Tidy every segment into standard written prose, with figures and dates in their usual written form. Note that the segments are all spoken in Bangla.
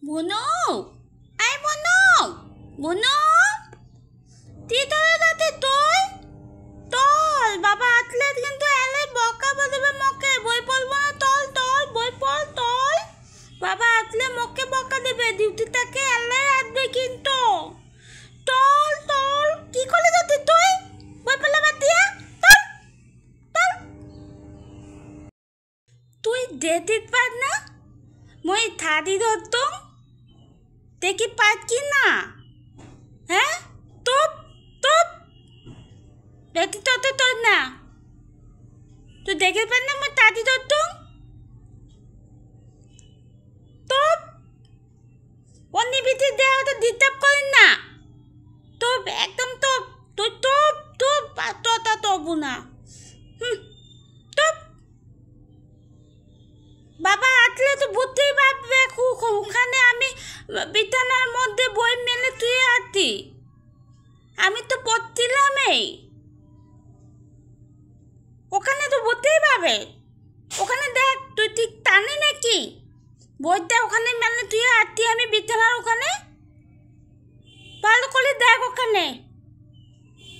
বুনু, এই বুনু, বুনু, তিতলে তুই তল বাবা আতলে কিন্তু এলে বকা বলবে মকে বই পড়বো না তল তল বই পড় তল বাবা আতলে মকে বকা দেবে ডিউটি থেকে এলে আসবে কিন্তু তল তল কি করে যাতে তুই বই পড়লে বাদ দিয়া তল তল তুই ডেটিত পার না মই থাদি ধরতুম দেখি পাত কি না হ্যাঁ তোপ তোপ বেটি তোতে তোর না তুই দেখে পার না মই তাদি ধরতুম তোপ অন্য বিধি দেওয়া তো ডিস্টার্ব করেন না তোপ একদম তোপ তুই তোপ তোপ তোতা তবু না তোপ বাবা আসলে তো বুঝতেই পারবে ওখানে আমি বিছানার মধ্যে বই মেলে তুই আছি আমি তো পড়ছিলাম ওখানে তো বুঝতেই পারবে ওখানে দেখ তুই ঠিক টানে নাকি বইটা ওখানে মেলে তুই আছি আমি বিছানার ওখানে ভালো করে দেখ ওখানে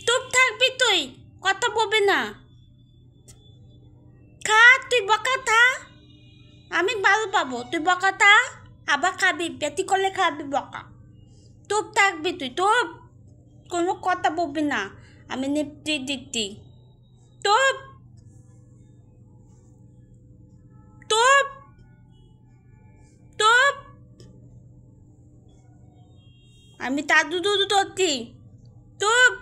চুপ থাকবি তুই কথা বলবি না খা তুই বকা থা আমি ভালো পাবো তুই বকা থা আবার খাবি বেটি করলে খাবি বকা চুপ থাকবি তুই চুপ কোনো কথা বলবি না আমি নিপটি দিচ্ছি চুপ চুপ চুপ আমি দাদু দুধু ধরছি চুপ